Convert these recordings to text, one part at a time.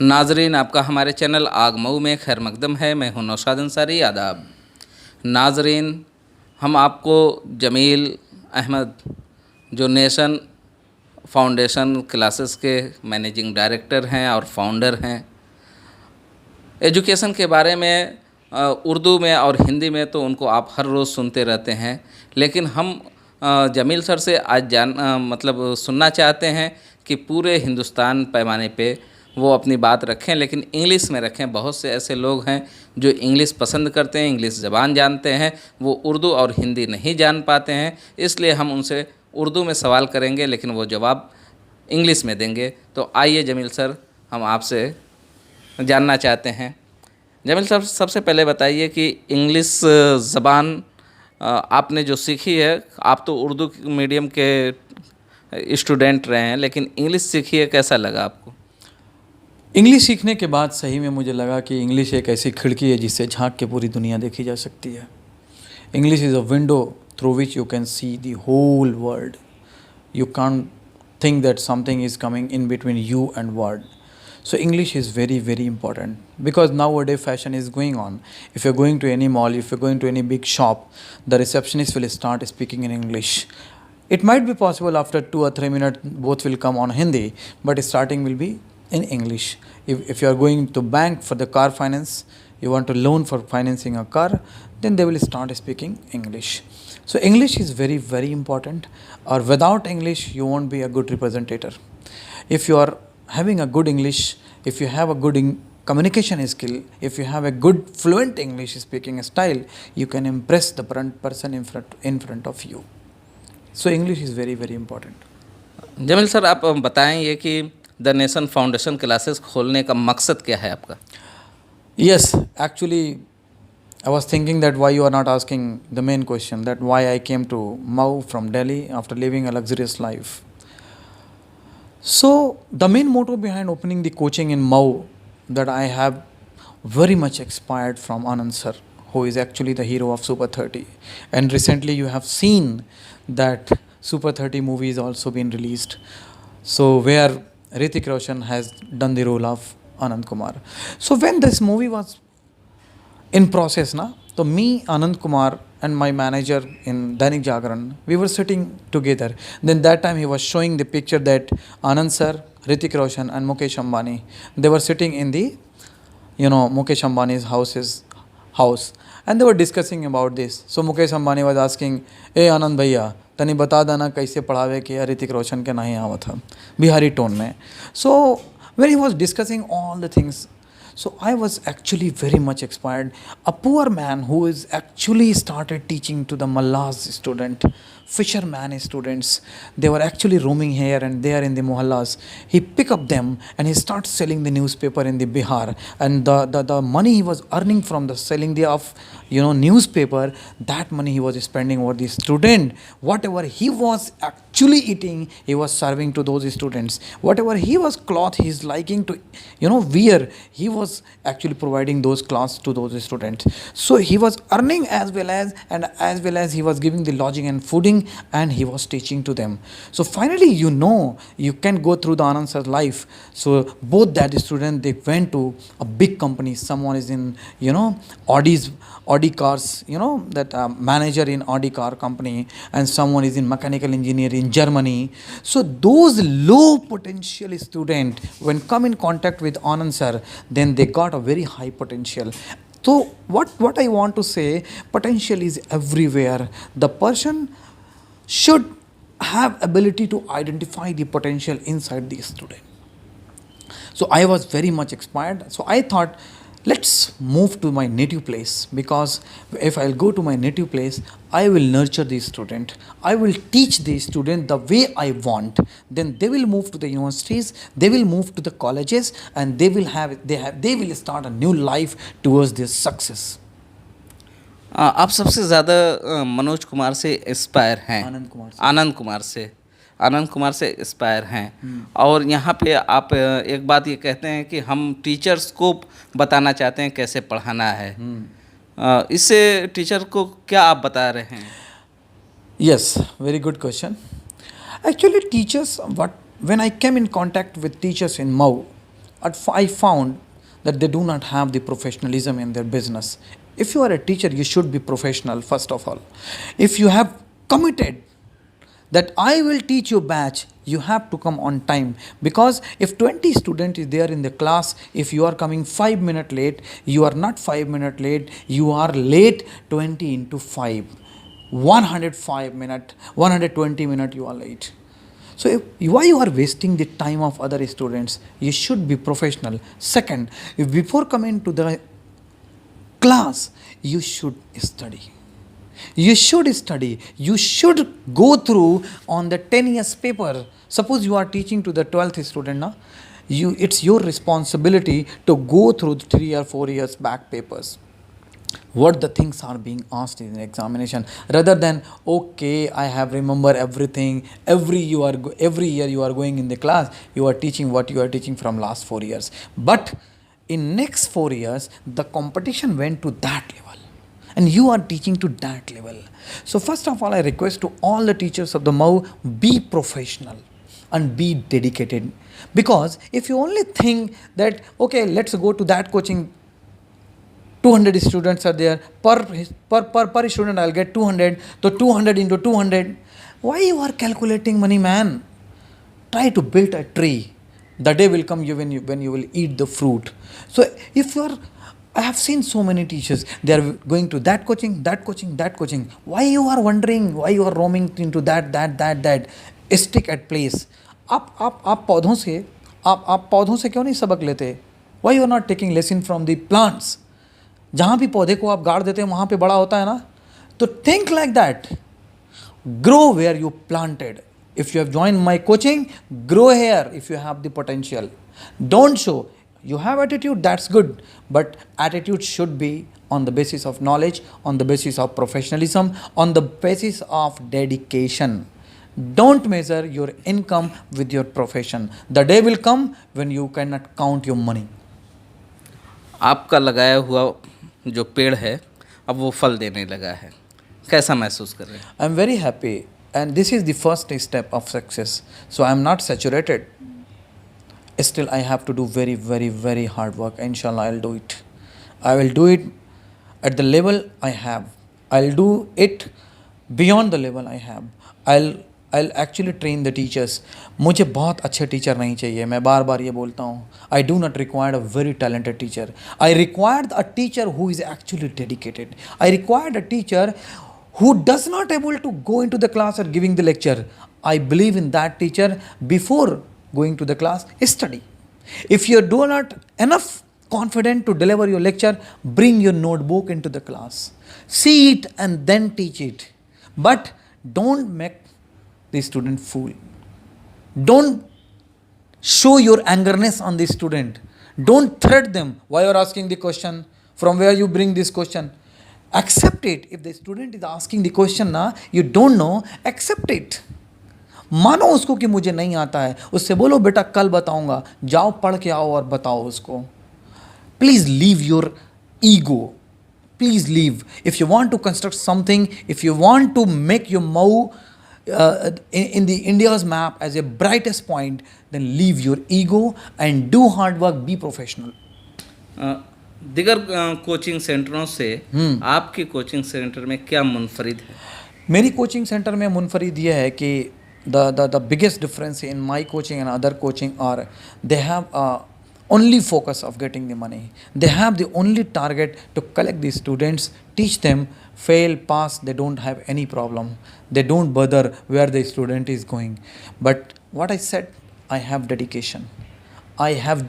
नाजरीन, आपका हमारे चैनल आग मऊ में खैर मकदम है। मैं हूं नौशाद अंसारी। आदाब नाजरीन, हम आपको जमील अहमद जो नेशन फाउंडेशन क्लासेस के मैनेजिंग डायरेक्टर हैं और फाउंडर हैं, एजुकेशन के बारे में उर्दू में और हिंदी में तो उनको आप हर रोज़ सुनते रहते हैं, लेकिन हम जमील सर से आज मतलब सुनना चाहते हैं कि पूरे हिंदुस्तान पैमाने पे वो अपनी बात रखें, लेकिन इंग्लिश में रखें। बहुत से ऐसे लोग हैं जो इंग्लिश पसंद करते हैं, इंग्लिश ज़बान जानते हैं, वो उर्दू और हिंदी नहीं जान पाते हैं। इसलिए हम उनसे उर्दू में सवाल करेंगे, लेकिन वो जवाब इंग्लिश में देंगे। तो आइए जमील सर, हम आपसे जानना चाहते हैं। जमील सर, सबसे पहले बताइए कि इंग्लिश ज़बान आपने जो सीखी है, आप तो उर्दू मीडियम के स्टूडेंट रहे हैं, लेकिन इंग्लिश सीखी है, कैसा लगा आपको? इंग्लिश सीखने के बाद सही में मुझे लगा कि इंग्लिश एक ऐसी खिड़की है जिससे झांक के पूरी दुनिया देखी जा सकती है। English is a window through which you can see the whole world. You can't think that something is coming in between you and world. So English is very, very important because nowadays fashion is going on. If you're going to any mall, if you're going to any big shop, the receptionist will start speaking in English. It might be possible after 2 or 3 minutes both will come on Hindi, but starting will be in English. If you are going to bank for the car finance, you want to loan for financing a car, then they will start speaking English. So English is very, very important, or without English you won't be a good representative. If you are having a good English, if you have a good communication skill, if you have a good fluent English speaking style, you can impress the person in front of you. So English is very, very important. Jameel sir, आप बताएंगे कि the nation foundation classes खोलने का मकसद क्या है आपका? Yes, actually I was thinking that why you are not asking the main question, that why I came to Mau from Delhi after living a luxurious life. So the main motto behind opening the coaching in Mau, that I have very much inspired from Anand sir, who is actually the hero of Super 30. And recently you have seen that Super 30 movie is also been released. So where Hrithik Roshan has done the role of Anand Kumar. So when this movie was in process na, so me, Anand Kumar and my manager in Dainik Jagran, we were sitting together. Then that time he was showing the picture that Anand sir, Hrithik Roshan and Mukesh Ambani, they were sitting in the, Mukesh Ambani's house, and they were discussing about this. So Mukesh Ambani was asking, "Hey Anand भैया, तनी बता देना कैसे पढ़ावे कि ऋतिक रोशन के नहीं आवा था बिहारी टोन में." So when he was discussing all the things, so I was actually very much inspired. A poor man who is actually started teaching to the Mallas student, fisherman students, they were actually roaming here and there in the mohallas. He pick up them and he starts selling the newspaper in the Bihar, and the money he was earning from the selling the of newspaper, that money he was spending over the student. Whatever he was actually eating, he was serving to those students. Whatever he was cloth he is liking to wear, he was actually providing those clothes to those students. So he was earning as well as he was giving the lodging and fooding, and he was teaching to them. So finally you can go through the Anand sir's life. So both that student, they went to a big company. Someone is in Audi cars, that manager in Audi car company, and someone is in mechanical engineer in Germany. So those low potential student, when come in contact with Anand sir, then they got a very high potential. So what I want to say, potential is everywhere. The person should have ability to identify the potential inside the student. So I was very much inspired. So I thought, let's move to my native place, because if I'll go to my native place, I will nurture the student. I will teach the student the way I want. Then they will move to the universities, they will move to the colleges, and they will start a new life towards their success. आप सबसे ज़्यादा मनोज कुमार से inspire हैं? आनंद कुमार से inspire हैं। और यहाँ पे आप एक बात ये कहते हैं कि हम टीचर्स को बताना चाहते हैं कैसे पढ़ाना है। इससे टीचर को क्या आप बता रहे हैं? Yes, very good question. Actually, teachers, when I came in contact with teachers in Mau, I found that they do not have the professionalism in their business. If you are a teacher, you should be professional first of all. If you have committed that I will teach you batch, you have to come on time, because if 20 student is there in the class, if you are coming 5 minutes late, you are not 5 minutes late, you are late 20 into 5, 105 minute, 120 minute you are late. So why you are wasting the time of other students? You should be professional. Second, if before coming to the class, you should study. You should study. You should go through on the 10 years paper. Suppose you are teaching to the 12th student, na? It's your responsibility to go through 3 or 4 years back papers. What the things are being asked in the examination, rather than okay, I have remember everything. Every year you are going in the class, you are teaching what you are teaching from last 4 years. But in next 4 years, the competition went to that level, and you are teaching to that level. So first of all, I request to all the teachers of the MAU, be professional and be dedicated. Because if you only think that okay, let's go to that coaching, 200 students are there, per student I'll get 200, so 200 into 200. Why you are calculating money, man? Try to build a tree. The day will come when you will eat the fruit. So if you are, I have seen so many teachers, they are going to that coaching. Why you are wondering? Why you are roaming into that? Stick at place. आप पौधों से क्यों नहीं सबक लेते? Why you are not taking lesson from the plants? जहाँ भी पौधे को आप गाड़ देते हैं वहाँ पे बड़ा होता है ना. तो think like that. Grow where you planted. If you have joined my coaching, grow here if you have the potential. Don't show. You have attitude, that's good. But attitude should be on the basis of knowledge, on the basis of professionalism, on the basis of dedication. Don't measure your income with your profession. The day will come when you cannot count your money. आपका लगाया हुआ जो पेड़ है अब वो फल देने लगा है, कैसा महसूस कर रहे हैं? I am very happy, and this is the first step of success. So I am not saturated. Still I have to do very, very, very hard work. Inshallah, I'll do it. I will do it at the level I have. I'll do it beyond the level I have. I'll actually train the teachers. मुझे बहुत अच्छे teacher नहीं चाहिए. मैं बार बार ये बोलता हूँ. I do not require a very talented teacher. I required a teacher who is actually dedicated. I required a teacher who does not able to go into the class or giving the lecture. I believe in that teacher. Before going to the class, study. If you do not enough confident to deliver your lecture, bring your notebook into the class. See it and then teach it. But don't make the student fool. Don't show your angerness on the student. Don't threat them. Why you are asking the question? From where you bring this question? Accept it. If the student is asking the question ना, you don't know, accept it. मानो उसको कि मुझे नहीं आता है. उससे बोलो बेटा कल बताऊंगा. जाओ पढ़ के आओ और बताओ उसको. Please leave your ego. Please leave. If you want to construct something, if you want to make your MAU in the India's map as a brightest point, then leave your ego and do hard work, be professional. दिगर coaching सेंटरों से आपके coaching centre में क्या मुनफरिद है? मेरी coaching centre में मुनफरिद ये है कि the biggest difference in my coaching and other coaching are they have only focus of getting the money. They have the only target to collect the students, teach them, fail, pass, they don't have any problem. They don't bother where the student is going. But what I said, I have dedication. I have,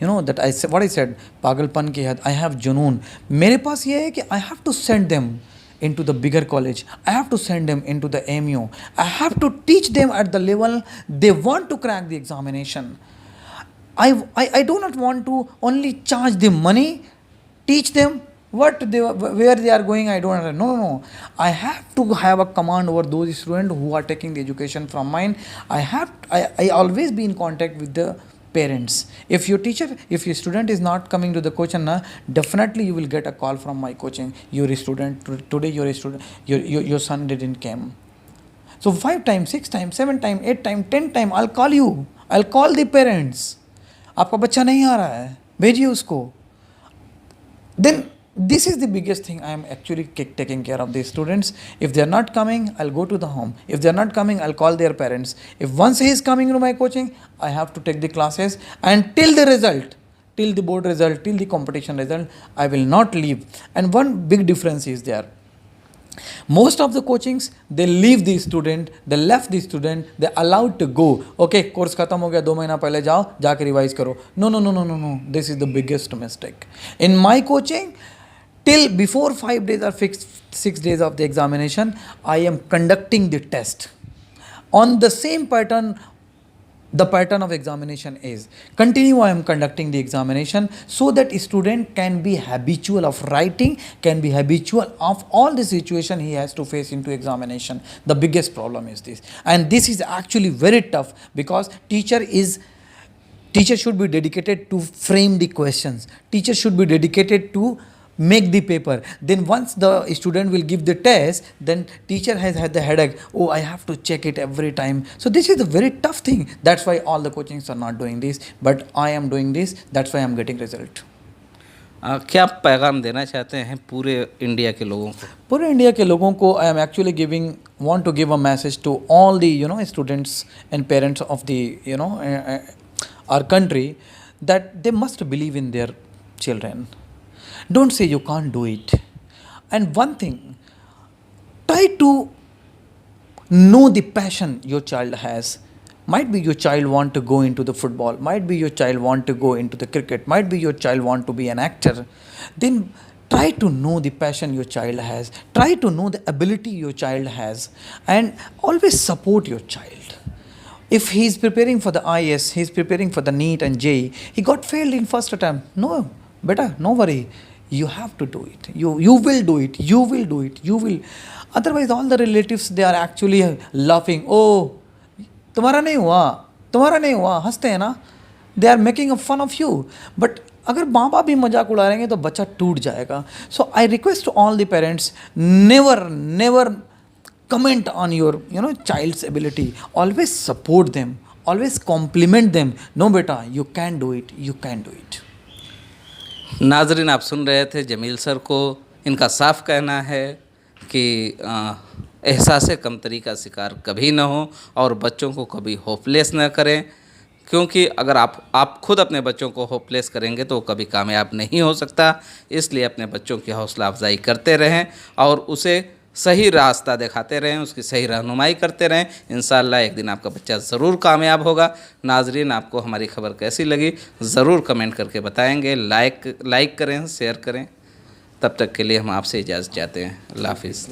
that I said, what I said, पागलपन की हद, I have जुनून. मेरे पास ये है कि I have to send them into the bigger college. I have to send them into the AMU. I have to teach them at the level they want to crack the examination. I do not want to only charge them money, teach them where they are going. I don't know. No. I have to have a command over those students who are taking the education from mine. I always be in contact with the parents. If your student is not coming to the coaching, definitely you will get a call from my coaching. Your student today, your son didn't come. So 5 times, 6 times, 7 times, 8 times, 10 times, I'll call you. I'll call the parents. आपका बच्चा नहीं आ रहा है, भेजिए उसको. Then this is the biggest thing. I am actually taking care of the students. If they are not coming, I'll go to the home. If they are not coming, I'll call their parents. If once he is coming to my coaching, I have to take the classes, and till the result, till the board result, till the competition result, I will not leave. And one big difference is there. Most of the coachings, they leave the student, they left the student, they allowed to go. Okay, course खत्म हो गया, 2 महीना पहले जाओ, जाके revise करो. No. This is the biggest mistake. In my coaching, till before 5 days or 6 days of the examination, I am conducting the test on the same pattern. The pattern of examination is continue. I am conducting the examination so that a student can be habitual of writing, can be habitual of all the situation he has to face into examination. The biggest problem is this, and this is actually very tough because teacher should be dedicated to frame the questions. Teacher should be dedicated to make the paper. Then once the student will give the test, then teacher has had the headache. Oh, I have to check it every time. So this is a very tough thing. That's why all the coachings are not doing this, but I am doing this. That's why I am getting result. क्या पैगाम देना चाहते हैं पूरे India के लोगों को? पूरे इंडिया के लोगों को I am actually want to give a message to all the students and parents of the our country, that they must believe in their children. Don't say you can't do it. And one thing, try to know the passion your child has. Might be your child want to go into the football, might be your child want to go into the cricket, might be your child want to be an actor. Then try to know the passion your child has, try to know the ability your child has, and always support your child. If he is preparing for the IAS, he is preparing for the NEET and JEE, he got failed in first attempt. No, better, no worry. You have to do it. You will do it. You will do it. You will. Otherwise, all the relatives, they are actually laughing. Oh, तुम्हारा नहीं हुआ, हंसते हैं ना. They are making a fun of you. But अगर माँ बाप भी मजाक उड़ा रहेंगे तो बच्चा टूट जाएगा. So I request to all the parents, never comment on your child's ability. Always support them. Always compliment them. No beta, you can do it. You can do it. नाजरीन, आप सुन रहे थे जमील सर को. इनका साफ कहना है कि एहसास कमतरी का शिकार कभी ना हो और बच्चों को कभी होपलेस न करें, क्योंकि अगर आप खुद अपने बच्चों को होपलेस करेंगे तो कभी कामयाब नहीं हो सकता. इसलिए अपने बच्चों की हौसला अफजाई करते रहें और उसे सही रास्ता दिखाते रहें, उसकी सही रहनुमाई करते रहें. इंशाअल्लाह एक दिन आपका बच्चा ज़रूर कामयाब होगा. नाजरीन, आपको हमारी खबर कैसी लगी ज़रूर कमेंट करके बताएंगे. लाइक करें, शेयर करें. तब तक के लिए हम आपसे इजाज़त चाहते हैं. अल्लाह हाफिज़.